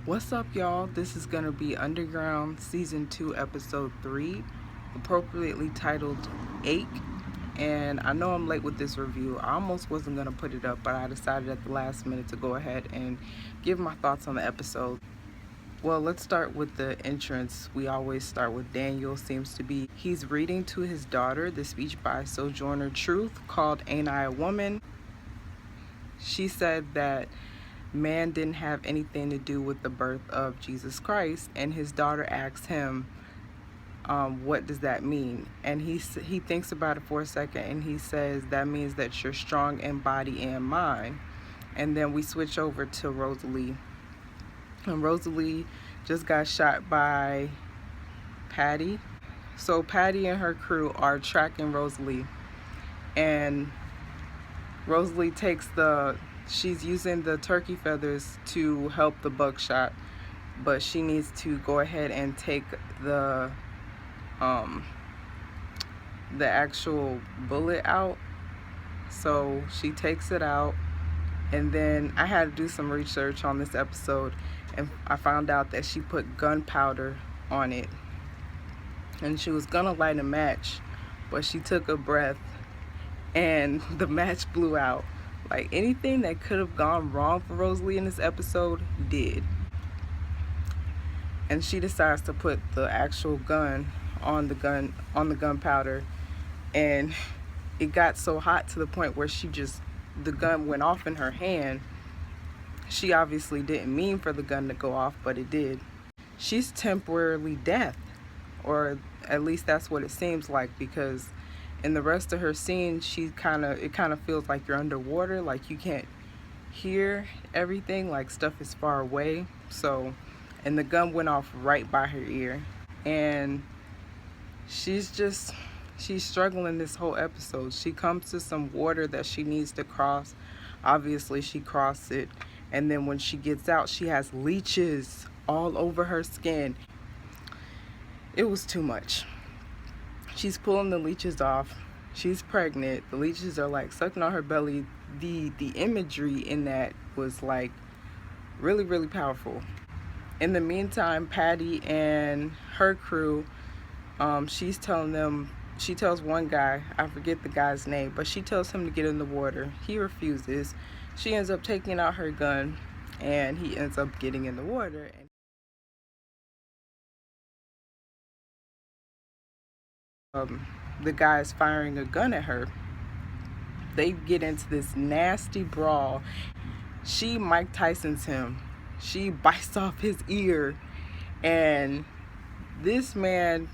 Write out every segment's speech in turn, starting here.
What's up, y'all? This is going to be Underground Season 2, Episode 3, appropriately titled Ache. And I know I'm late with this review. I almost wasn't going to put it up, but I decided at the last minute to go ahead and give my thoughts on the episode. Well, let's start with the entrance. We always start with Daniel. Seems to be he's reading to his daughter the speech by Sojourner Truth called Ain't I a Woman? She said that man didn't have anything to do with the birth of Jesus Christ, and his daughter asks him, what does that mean? And he thinks about it for a second, and he says that means that you're strong in body and mind. And then we switch over to Rosalie, and Rosalie just got shot by Patty. So Patty and her crew are tracking Rosalie, and Rosalie she's using the turkey feathers to help the buckshot, but she needs to go ahead and take um, the actual bullet out. So she takes it out, and then I had to do some research on this episode, and I found out that she put gunpowder on it, and she was gonna light a match, but she took a breath and the match blew out. Like, anything that could have gone wrong for Rosalie in this episode did. And she decides to put the actual gun on the gunpowder, and it got so hot to the point where the gun went off in her hand. She obviously didn't mean for the gun to go off, but it did. She's temporarily deaf, or at least that's what it seems like, because in the rest of her scene, it kind of feels like you're underwater, like you can't hear everything, like stuff is far away. And the gun went off right by her ear, and she's struggling this whole episode. She comes to some water that she needs to cross. Obviously, she crossed it, and then when she gets out, she has leeches all over her skin. It was too much. She's pulling the leeches off. She's pregnant. The leeches are like sucking on her belly. The imagery in that was like really, really powerful. In the meantime, Patty and her crew, she tells one guy, I forget the guy's name, but she tells him to get in the water. He refuses. She ends up taking out her gun, and he ends up getting in the water. The guy is firing a gun at her. They get into this nasty brawl. She Mike Tyson's him. She bites off his ear, and this man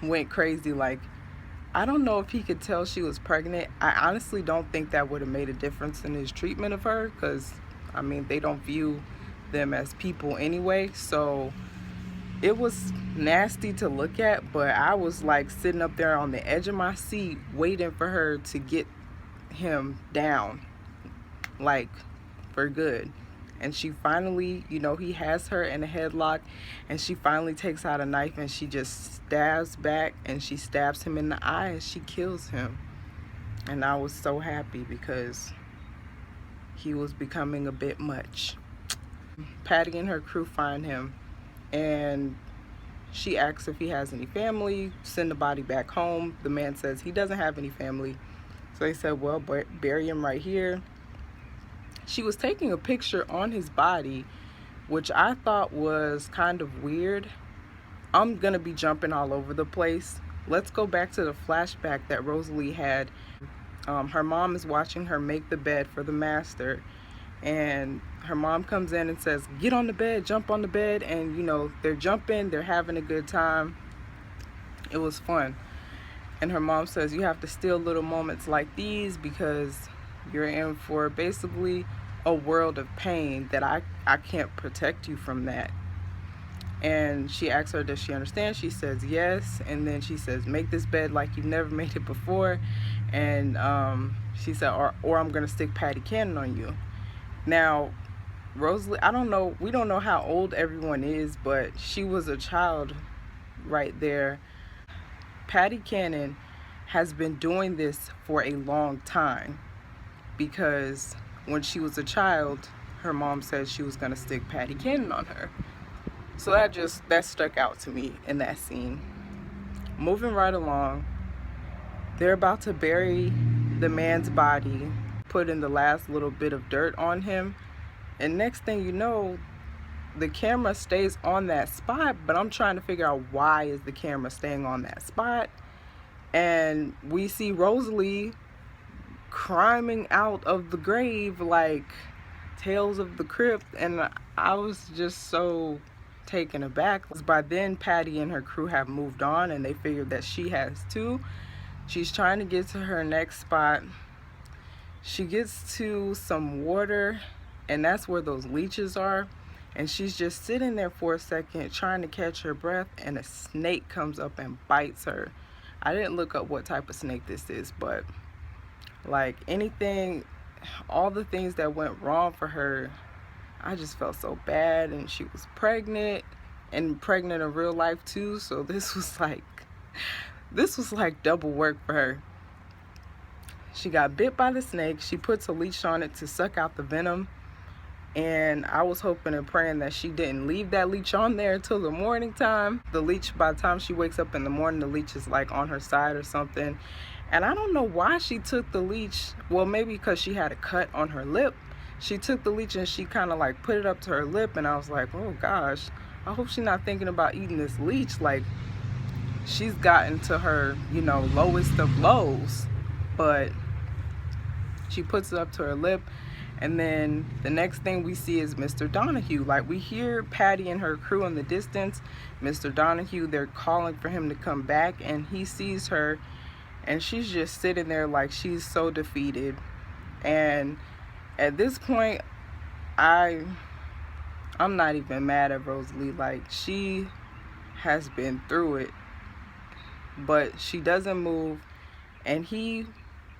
went crazy. Like, I don't know if he could tell she was pregnant. I honestly don't think that would have made a difference in his treatment of her, because I mean, they don't view them as people anyway. So it was nasty to look at, but I was like sitting up there on the edge of my seat waiting for her to get him down, like, for good. And she finally, he has her in a headlock, and she finally takes out a knife, and she just stabs back, and she stabs him in the eye, and she kills him. And I was so happy, because he was becoming a bit much. Patty and her crew find him, and she asks if he has any family, send the body back home. The man says he doesn't have any family. So they said, well, bury him right here. She was taking a picture on his body, which I thought was kind of weird. I'm going to be jumping all over the place. Let's go back to the flashback that Rosalie had. Her mom is watching her make the bed for the master, and her mom comes in and says, get on the bed, jump on the bed, and they're jumping, they're having a good time. It was fun. And her mom says, you have to steal little moments like these, because you're in for basically a world of pain that I can't protect you from that. And she asks her, does she understand? She says yes. And then she says, make this bed like you've never made it before. And she said, or I'm going to stick Patty Cannon on you. Now, Rosalie, we don't know how old everyone is, but she was a child right there. Patty Cannon has been doing this for a long time, because when she was a child, her mom said she was going to stick Patty Cannon on her. So that stuck out to me in that scene. Moving right along, they're about to bury the man's body, put in the last little bit of dirt on him, and next thing you know, the camera stays on that spot, but I'm trying to figure out why is the camera staying on that spot. And we see Rosalie climbing out of the grave like Tales of the Crypt, and I was just so taken aback. By then, Patty and her crew have moved on, and they figured that she has too. She's trying to get to her next spot. She gets to some water, and that's where those leeches are. And she's just sitting there for a second trying to catch her breath, and a snake comes up and bites her. I didn't look up what type of snake this is, but like anything, all the things that went wrong for her, I just felt so bad. And she was pregnant, and pregnant in real life too, so this was like double work for her. She got bit by the snake. She puts a leash on it to suck out the venom, and I was hoping and praying that she didn't leave that leash on there until the morning time. The leash, by the time she wakes up in the morning, the leash is like on her side or something. And I don't know why she took the leash. Well, maybe because she had a cut on her lip. She took the leash and she kind of like put it up to her lip, and I was like, oh gosh, I hope she's not thinking about eating this leash. Like, she's gotten to her, lowest of lows. But she puts it up to her lip, and then the next thing we see is Mr. Donahue. Like, we hear Patty and her crew in the distance. Mr. Donahue, they're calling for him to come back, and he sees her, and she's just sitting there like she's so defeated. And at this point, I'm not even mad at Rosalie. Like, she has been through it, but she doesn't move, and he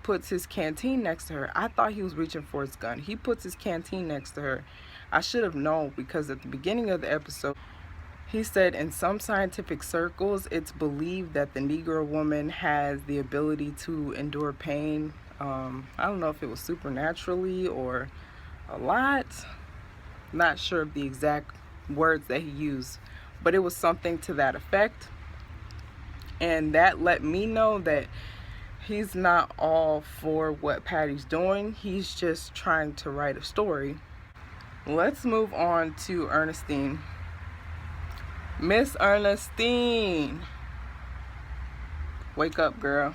puts his canteen next to her. I thought he was reaching for his gun. He puts his canteen next to her. I should have known, because at the beginning of the episode, he said in some scientific circles, it's believed that the Negro woman has the ability to endure pain. I don't know if it was supernaturally or a lot. Not sure of the exact words that he used, but it was something to that effect. And that let me know that he's not all for what Patty's doing. He's just trying to write a story. Let's move on to Ernestine. Miss Ernestine. Wake up, girl.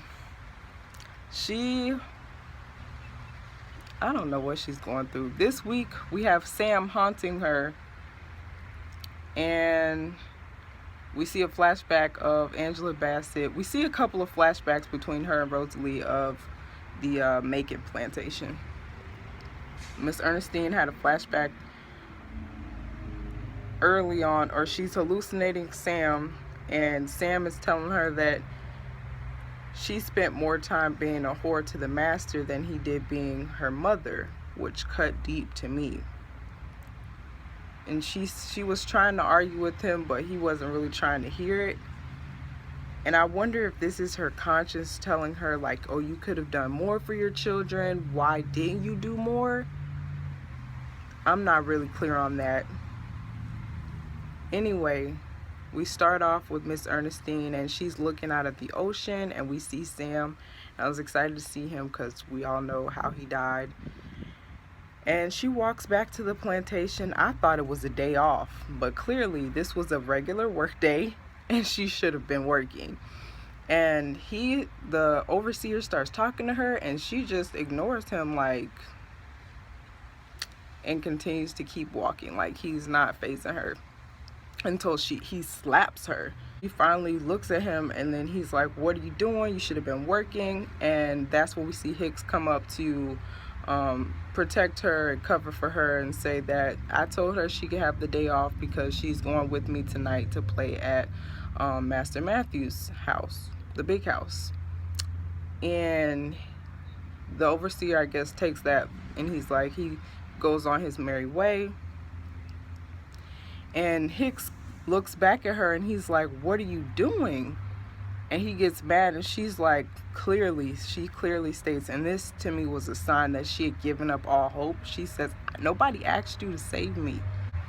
I don't know what she's going through. This week, we have Sam haunting her, and we see a flashback of Angela Bassett. We see a couple of flashbacks between her and Rosalie of the Macon plantation. Miss Ernestine had a flashback early on, or she's hallucinating Sam, and Sam is telling her that she spent more time being a whore to the master than he did being her mother, which cut deep to me. And she was trying to argue with him, but he wasn't really trying to hear it. And I wonder if this is her conscience telling her, like, oh, you could have done more for your children. Why didn't you do more? I'm not really clear on that. Anyway, we start off with Miss Ernestine, and she's looking out at the ocean, and we see Sam. I was excited to see him because we all know how he died. And she walks back to the plantation. I thought it was a day off, but clearly this was a regular work day, and she should have been working. And the overseer, starts talking to her, and she just ignores him, like, and continues to keep walking like he's not facing her, until he slaps her. He finally looks at him, and then he's like, what are you doing? You should have been working. And that's when we see Hicks come up to protect her and cover for her, and say that I told her she could have the day off because she's going with me tonight to play at Master Matthews' house, the big house. And the overseer, I guess, takes that, and he goes on his merry way. And Hicks looks back at her, and he's like, what are you doing? And he gets mad, and she's like, she clearly states, and this to me was a sign that she had given up all hope. She says, nobody asked you to save me.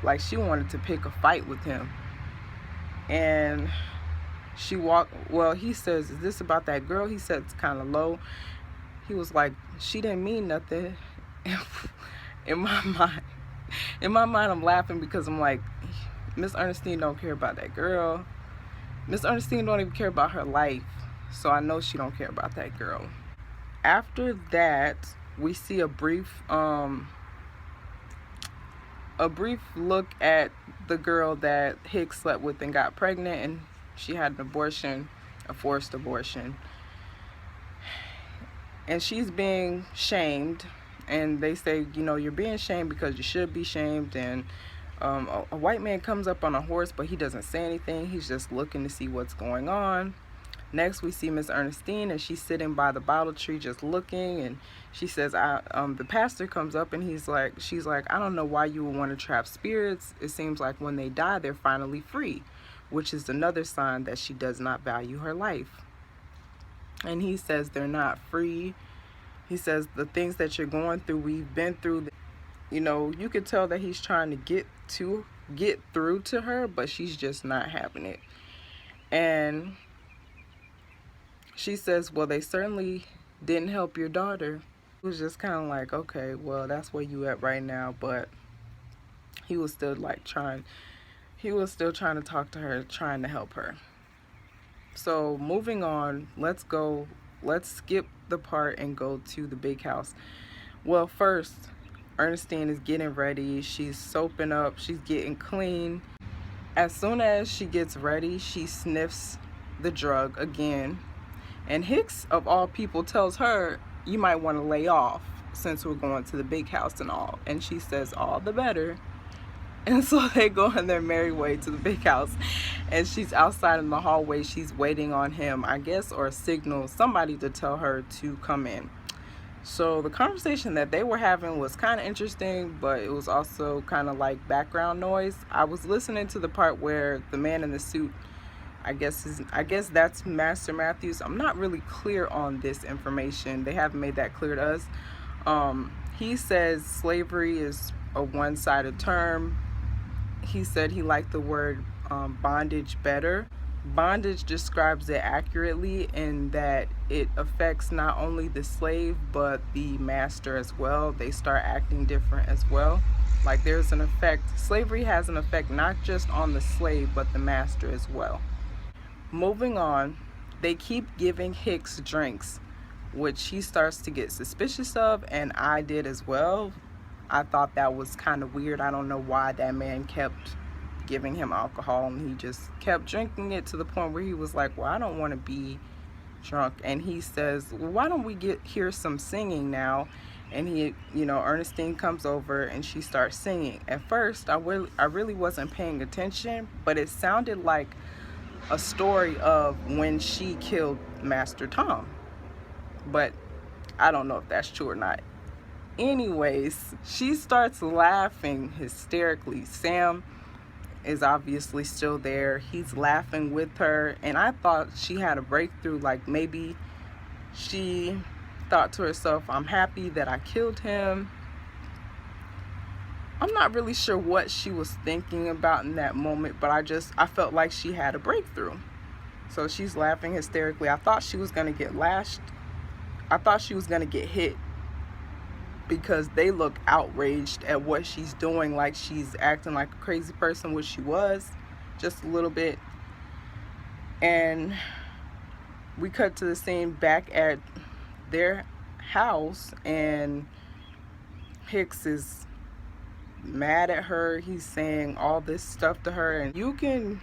Like, she wanted to pick a fight with him. And he says, is this about that girl? He said it's kind of low. He was like, she didn't mean nothing. in my mind I'm laughing because I'm like, Miss Ernestine don't care about that girl. Miss Ernestine don't even care about her life, so I know she don't care about that girl. After that, we see a brief look at the girl that Hicks slept with and got pregnant, and she had an abortion, a forced abortion. And she's being shamed, and they say, you're being shamed because you should be shamed. And a white man comes up on a horse, but he doesn't say anything. He's just looking to see what's going on. Next, we see Miss Ernestine, and she's sitting by the bottle tree just looking, and she says, the pastor comes up, and she's like, I don't know why you would want to trap spirits. It seems like when they die, they're finally free, which is another sign that she does not value her life. And he says they're not free. He says the things that you're going through, we've been through. You could tell that he's trying to get through to her, but she's just not having it. And she says, well, they certainly didn't help your daughter. It was just kind of like, okay, well, that's where you at right now. But he was still trying to talk to her, trying to help her. So moving on, let's skip the part and go to the big house. Well, first, Ernestine is getting ready. She's soaping up. She's getting clean. As soon as she gets ready, she sniffs the drug again. And Hicks, of all people, tells her, you might want to lay off since we're going to the big house and all. And she says, all the better. And so they go on their merry way to the big house. And she's outside in the hallway. She's waiting on him, I guess, or a signal, somebody to tell her to come in. So the conversation that they were having was kind of interesting, but it was also kind of like background noise. I was listening to the part where the man in the suit, I guess that's Master Matthews. I'm not really clear on this information. They haven't made that clear to us. He says slavery is a one-sided term. He said he liked the word bondage better. Bondage describes it accurately in that it affects not only the slave but the master as well. They start acting different as well. Like, there's an effect. Slavery has an effect not just on the slave but the master as well. Moving on, they keep giving Hicks drinks, which he starts to get suspicious of, and I did as well. I thought that was kind of weird. I don't know why that man kept giving him alcohol, and he just kept drinking it to the point where he was like, well, I don't want to be drunk. And he says, well, why don't we hear some singing now? And Ernestine comes over and she starts singing. At first, I really wasn't paying attention, but it sounded like a story of when she killed Master Tom. But I don't know if that's true or not. Anyways, she starts laughing hysterically. Sam is obviously still there. He's laughing with her, and I thought she had a breakthrough. Like, maybe she thought to herself, I'm happy that I killed him. I'm not really sure what she was thinking about in that moment, but I felt like she had a breakthrough. So she's laughing hysterically. I thought she was going to get lashed. I thought she was going to get hit, because they look outraged at what she's doing, like she's acting like a crazy person, which she was, just a little bit. And we cut to the scene back at their house, and Hicks is mad at her. He's saying all this stuff to her, and you can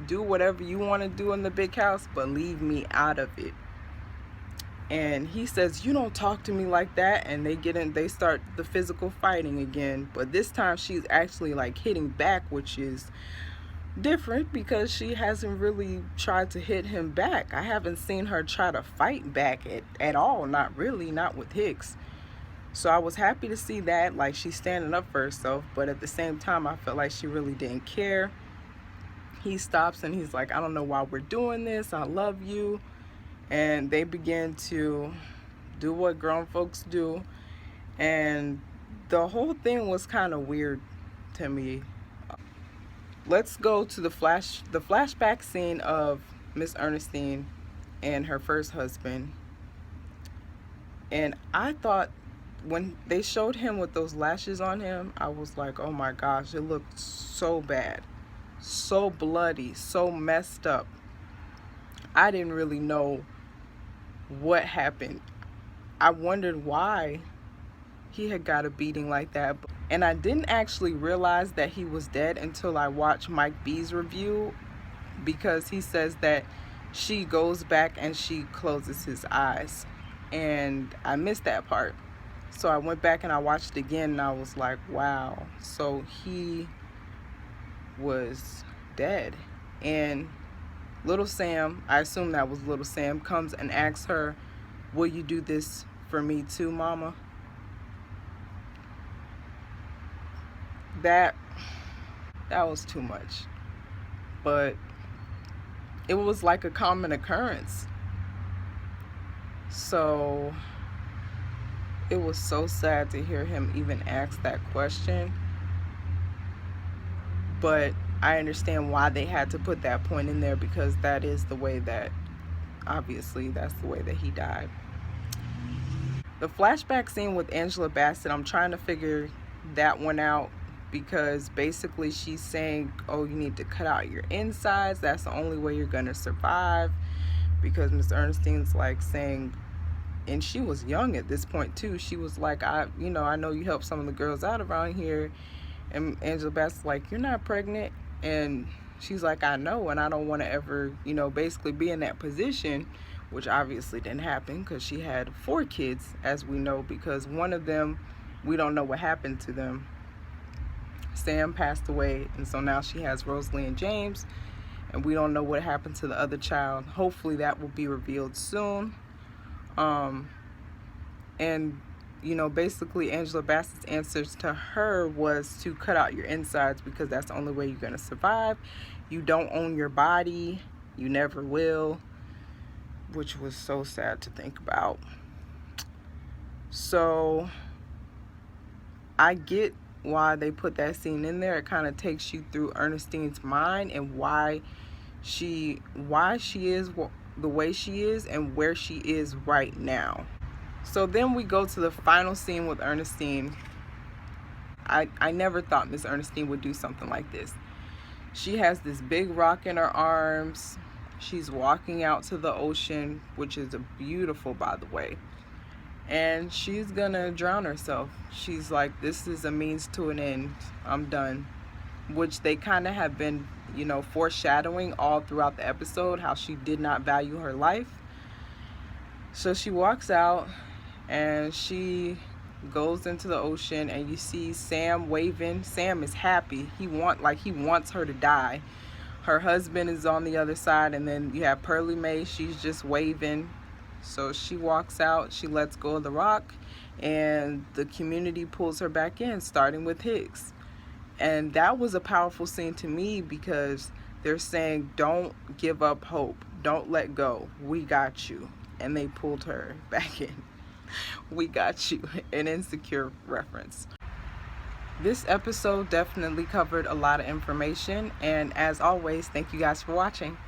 do whatever you want to do in the big house, but leave me out of it. And he says, you don't talk to me like that. And they start the physical fighting again. But this time she's actually like hitting back, which is different because she hasn't really tried to hit him back. I haven't seen her try to fight back at all. Not really, not with Hicks. So I was happy to see that. Like, she's standing up for herself. But at the same time, I felt like she really didn't care. he stops and he's like, I don't know why we're doing this, I love you. And they begin to do what grown folks do, and the whole thing was kind of weird to me. Let's go to the flashback scene of Miss Ernestine and her first husband. And I thought when they showed him with those lashes on him, I was like, oh my gosh, it looked so bad, so bloody, so messed up. I didn't really know what happened. I wondered why he had got a beating like that. And I didn't actually realize that he was dead until I watched Mike B's review, because he says that she goes back and she closes his eyes. And I missed that part. So I went back and I watched it again, and I was like, wow. So he was dead. And Little Sam, I assume that was Little Sam, comes and asks her, will you do this for me too, mama? That was too much. But it was like a common occurrence. So it was so sad to hear him even ask that question. But I understand why they had to put that point in there, because that is the way that, obviously, that's the way that he died. The flashback scene with Angela Bassett, I'm trying to figure that one out, because basically she's saying, oh, you need to cut out your insides. That's the only way you're going to survive. Because Miss Ernestine's like saying, and she was young at this point too, she was like, I know you helped some of the girls out around here. And Angela Bassett's like, you're not pregnant. And she's like, I know, and I don't want to ever, basically be in that position, which obviously didn't happen, because she had 4 kids, as we know, because one of them, we don't know what happened to them. Sam passed away, and so now she has Rosalie and James, and we don't know what happened to the other child. Hopefully that will be revealed soon. And basically Angela Bassett's answers to her was to cut out your insides, because that's the only way you're going to survive. You don't own your body. You never will. Which was so sad to think about. So I get why they put that scene in there. It kind of takes you through Ernestine's mind and why she is the way she is and where she is right now. So then we go to the final scene with Ernestine. I never thought Miss Ernestine would do something like this. She has this big rock in her arms. She's walking out to the ocean, which is beautiful, by the way. And she's gonna drown herself. She's like, this is a means to an end. I'm done. Which they kind of have been, foreshadowing all throughout the episode, how she did not value her life. So she walks out and she goes into the ocean, and you see Sam waving. Sam is happy. He wants her to die. Her husband is on the other side, and then you have Pearlie Mae. She's just waving. So she walks out, she lets go of the rock, and the community pulls her back in, starting with Hicks. And that was a powerful scene to me, because they're saying, don't give up hope. Don't let go. We got you. And they pulled her back in. We got you. An Insecure reference. This episode definitely covered a lot of information. And as always, thank you guys for watching.